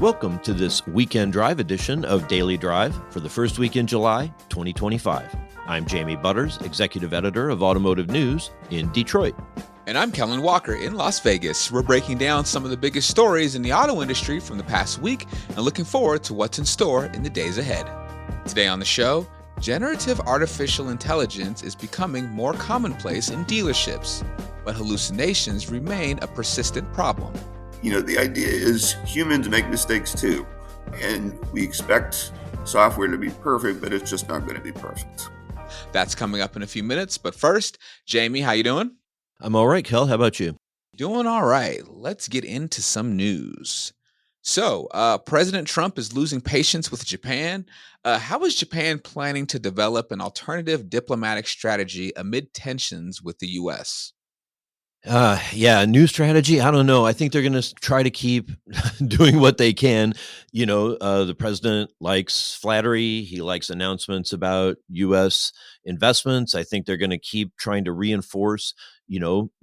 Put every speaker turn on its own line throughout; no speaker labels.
Welcome to this weekend drive edition of Daily Drive for the first week in July 2025. I'm Jamie Butters, executive editor of Automotive News in Detroit.
And I'm Kellen Walker in Las Vegas. We're breaking down some of the biggest stories in the auto industry from the past week and looking forward to what's in store in the days ahead. Today on the show, generative artificial intelligence is becoming more commonplace in dealerships, but hallucinations remain a persistent problem.
You know, the idea is humans make mistakes too, and we expect software to be perfect, but it's just not going to be perfect.
That's coming up in a few minutes, but first, Jamie, how you doing?
I'm all right, Kel. How about you?
Doing all right. Let's get into some news. So, President Trump is losing patience with Japan. How is Japan planning to develop an alternative diplomatic strategy amid tensions with the U.S.?
New strategy. I don't know. I think they're going to try to keep doing what they can. The president likes flattery. He likes announcements about U.S. investments. I think they're going to keep trying to reinforce,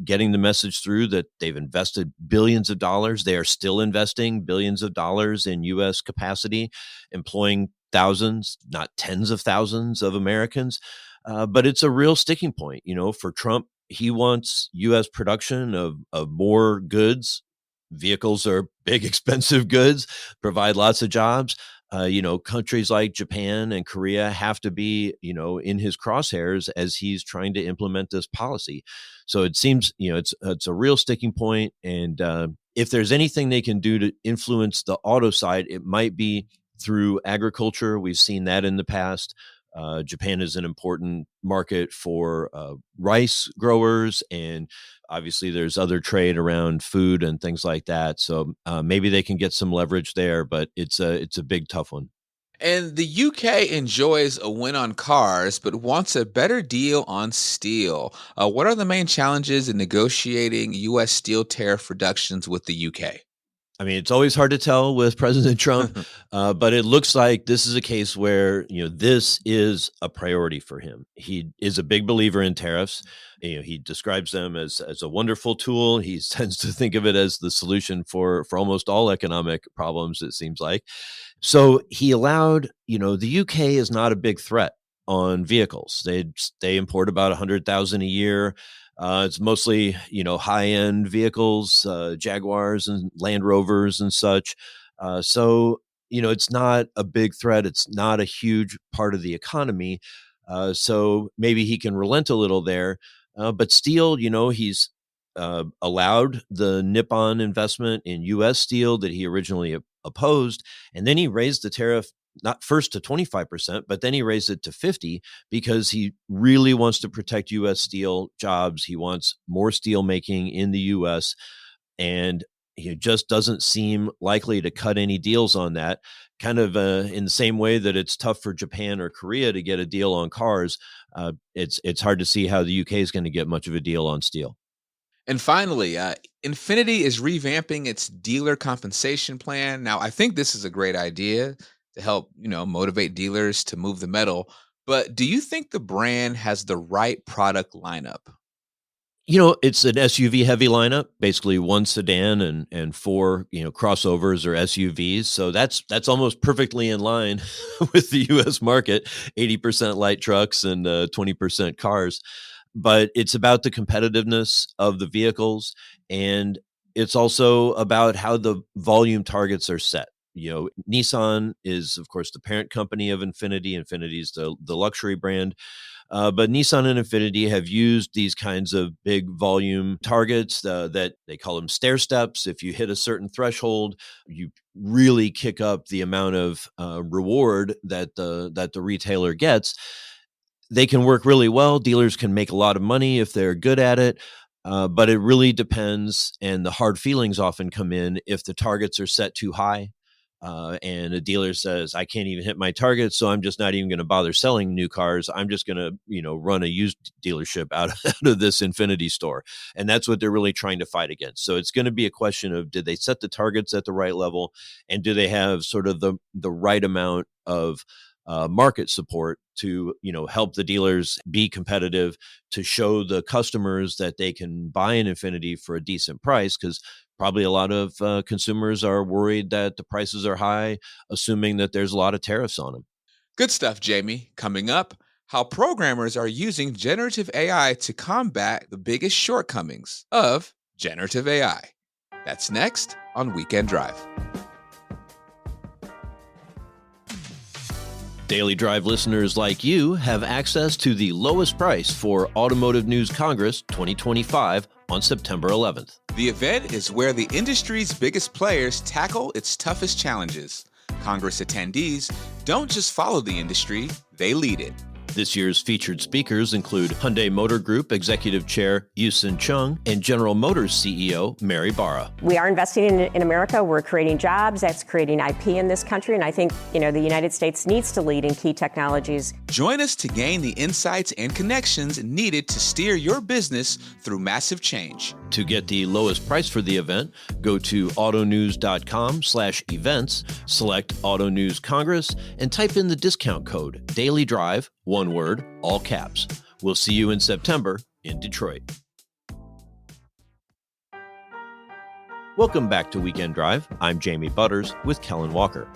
getting the message through that they've invested billions of dollars. They are still investing billions of dollars in U.S. capacity, employing thousands, not tens of thousands of Americans. But it's a real sticking point, for Trump. He wants U.S. production of more goods. Vehicles are big, expensive goods, provide lots of jobs. Countries like Japan and Korea have to be, in his crosshairs as he's trying to implement this policy. So it seems, it's a real sticking point. And if there's anything they can do to influence the auto side, it might be through agriculture. We've seen that in the past. Japan is an important market for rice growers, and obviously there's other trade around food and things like that. So maybe they can get some leverage there, but it's a big, tough one.
And the UK enjoys a win on cars, but wants a better deal on steel. What are the main challenges in negotiating U.S. steel tariff reductions with the UK?
I mean, it's always hard to tell with President Trump, but it looks like this is a case where, this is a priority for him. He is a big believer in tariffs. He describes them as a wonderful tool. He tends to think of it as the solution for almost all economic problems, it seems like. So he allowed, the UK is not a big threat on vehicles. They import about 100,000 a year. It's mostly, high-end vehicles, Jaguars and Land Rovers and such. So, it's not a big threat. It's not a huge part of the economy. So maybe he can relent a little there. But steel, he's allowed the Nippon investment in U.S. steel that he originally opposed. And then he raised the tariff not first to 25%, but then he raised it to 50% because he really wants to protect U.S. steel jobs. He wants more steel making in the U.S. And he just doesn't seem likely to cut any deals on that. Kind of in the same way that it's tough for Japan or Korea to get a deal on cars. It's hard to see how the UK is going to get much of a deal on steel.
And finally, Infiniti is revamping its dealer compensation plan. Now, I think this is a great idea to help, motivate dealers to move the metal. But do you think the brand has the right product lineup?
It's an SUV heavy lineup, basically one sedan and four, crossovers or SUVs. So that's almost perfectly in line with the US market, 80% light trucks and 20% cars. But it's about the competitiveness of the vehicles. And it's also about how the volume targets are set. Nissan is, of course, the parent company of Infiniti. Infiniti is the luxury brand. But Nissan and Infiniti have used these kinds of big volume targets that they call them stair steps. If you hit a certain threshold, you really kick up the amount of reward that the retailer gets. They can work really well. Dealers can make a lot of money if they're good at it. But it really depends. And the hard feelings often come in if the targets are set too high. And a dealer says, I can't even hit my target, so I'm just not even going to bother selling new cars. I'm just going to, run a used dealership out of this Infiniti store. And that's what they're really trying to fight against. So it's going to be a question of, did they set the targets at the right level? And do they have sort of the right amount of market support to, help the dealers be competitive, to show the customers that they can buy an Infiniti for a decent price? Because Probably a lot of consumers are worried that the prices are high, assuming that there's a lot of tariffs on them.
Good stuff, Jamie. Coming up, how programmers are using generative AI to combat the biggest shortcomings of generative AI. That's next on Weekend Drive.
Daily Drive listeners like you have access to the lowest price for Automotive News Congress 2025 on September 11th.
The event is where the industry's biggest players tackle its toughest challenges. Congress attendees don't just follow the industry, they lead it.
This year's featured speakers include Hyundai Motor Group Executive Chair Yusin Chung and General Motors CEO Mary Barra.
We are investing in America. We're creating jobs. That's creating IP in this country. And I think, the United States needs to lead in key technologies.
Join us to gain the insights and connections needed to steer your business through massive change.
To get the lowest price for the event, go to autonews.com/events, select Auto News Congress, and type in the discount code Daily Drive, one word, all caps. We'll see you in September in Detroit. Welcome back to Weekend Drive. I'm Jamie Butters with Kellen Walker.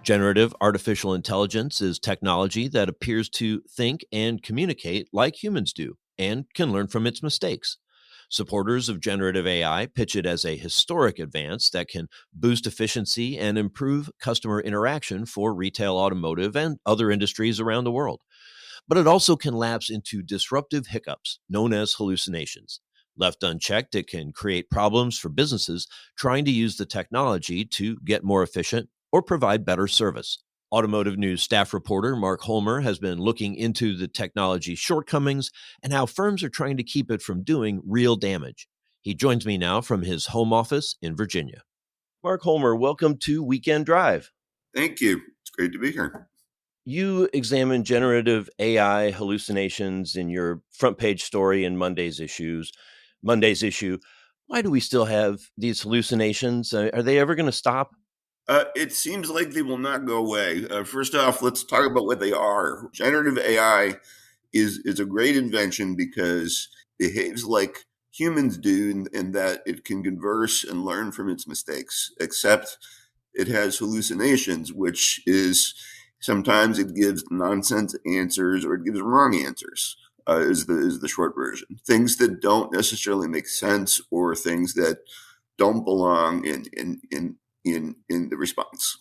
Generative artificial intelligence is technology that appears to think and communicate like humans do and can learn from its mistakes. Supporters of generative AI pitch it as a historic advance that can boost efficiency and improve customer interaction for retail, automotive, and other industries around the world. But it also can lapse into disruptive hiccups known as hallucinations. Left unchecked, it can create problems for businesses trying to use the technology to get more efficient or provide better service. Automotive News staff reporter Mark Hollmer has been looking into the technology's shortcomings and how firms are trying to keep it from doing real damage. He joins me now from his home office in Virginia. Mark Hollmer, welcome to Weekend Drive.
Thank you. It's great to be here.
You examine generative AI hallucinations in your front page story in Monday's issue. Why do we still have these hallucinations? Are they ever going to stop?
It seems like they will not go away. First off, let's talk about what they are. Generative AI is a great invention because it behaves like humans do in that it can converse and learn from its mistakes, except it has hallucinations, which is sometimes it gives nonsense answers or it gives wrong answers, is the short version. Things that don't necessarily make sense or things that don't belong in the response.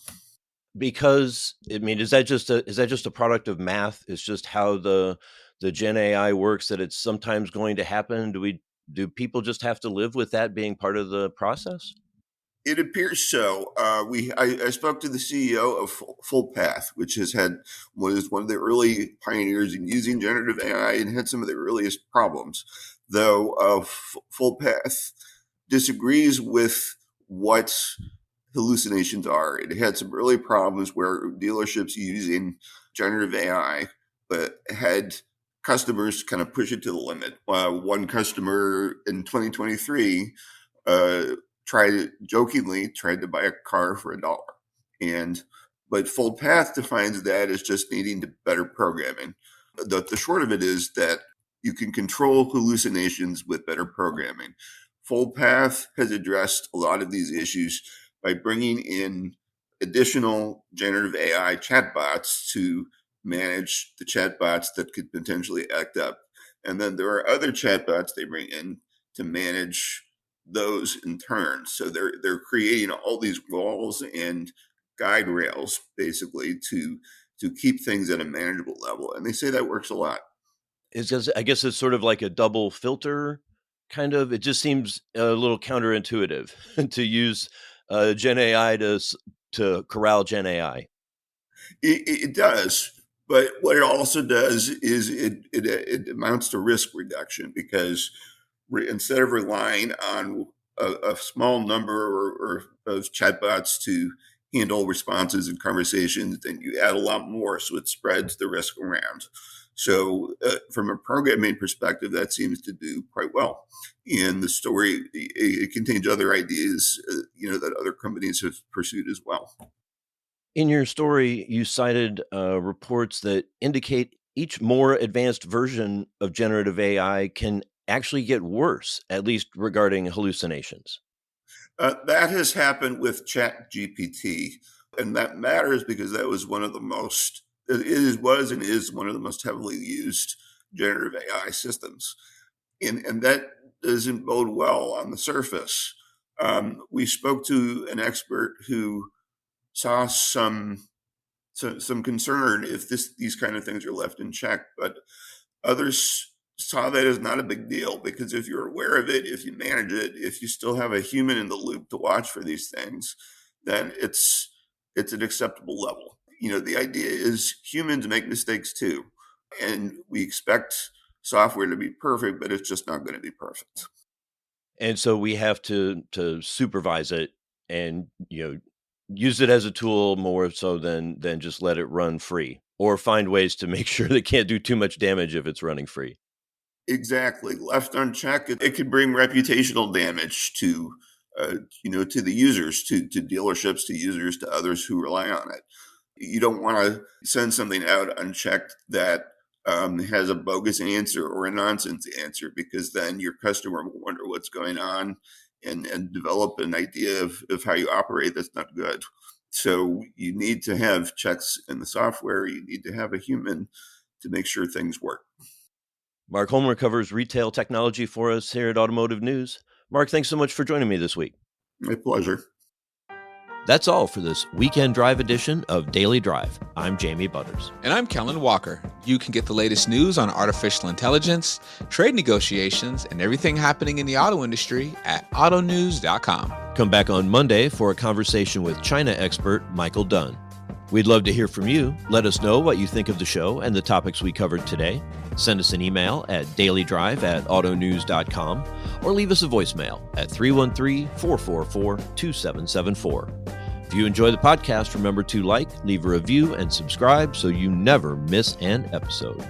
Because is that just a product of math? It's just how the Gen AI works, that it's sometimes going to happen. Do people just have to live with that being part of the process?
It appears so. I spoke to the CEO of FullPath, which was one of the early pioneers in using generative AI and had some of the earliest problems. Though FullPath disagrees with what hallucinations are. It had some early problems where dealerships using generative AI, but had customers kind of push it to the limit. One customer in 2023 tried to buy a car for $1, but FullPath defines that as just needing better programming. The short of it is that you can control hallucinations with better programming. FullPath has addressed a lot of these issues by bringing in additional generative AI chatbots to manage the chatbots that could potentially act up. And then there are other chatbots they bring in to manage those in turn. So they're creating all these walls and guide rails basically to keep things at a manageable level. And they say that works a lot.
I guess it's sort of like a double filter, kind of. It just seems a little counterintuitive to use Gen AI to corral Gen AI.
It does. But what it also does is it amounts to risk reduction because instead of relying on a small number of chatbots to handle responses and conversations, then you add a lot more, so it spreads the risk around. So from a programming perspective, that seems to do quite well. And the story, it contains other ideas, that other companies have pursued as well.
In your story, you cited reports that indicate each more advanced version of generative AI can actually get worse, at least regarding hallucinations.
That has happened with ChatGPT, and that matters because that was one of the most, was and is one of the most heavily used generative AI systems. And that doesn't bode well on the surface. We spoke to an expert who saw some concern if these kind of things are left in check, but others saw that as not a big deal, because if you're aware of it, if you manage it, if you still have a human in the loop to watch for these things, then it's an acceptable level. The idea is humans make mistakes too, and we expect software to be perfect, but it's just not going to be perfect.
And so we have to supervise it and, use it as a tool more so than just let it run free, or find ways to make sure they can't do too much damage if it's running free.
Exactly. Left unchecked, it could bring reputational damage to, to the users, to dealerships, to users, to others who rely on it. You don't want to send something out unchecked that has a bogus answer or a nonsense answer, because then your customer will wonder what's going on and develop an idea of how you operate that's not good. So you need to have checks in the software. You need to have a human to make sure things work.
Mark Hollmer covers retail technology for us here at Automotive News. Mark, thanks so much for joining me this week.
My pleasure.
That's all for this weekend drive edition of Daily Drive. I'm Jamie Butters.
And I'm Kellen Walker. You can get the latest news on artificial intelligence, trade negotiations, and everything happening in the auto industry at autonews.com.
Come back on Monday for a conversation with China expert Michael Dunn. We'd love to hear from you. Let us know what you think of the show and the topics we covered today. Send us an email at dailydrive@autonews.com or leave us a voicemail at 313-444-2774. If you enjoy the podcast, remember to leave a review, and subscribe so you never miss an episode.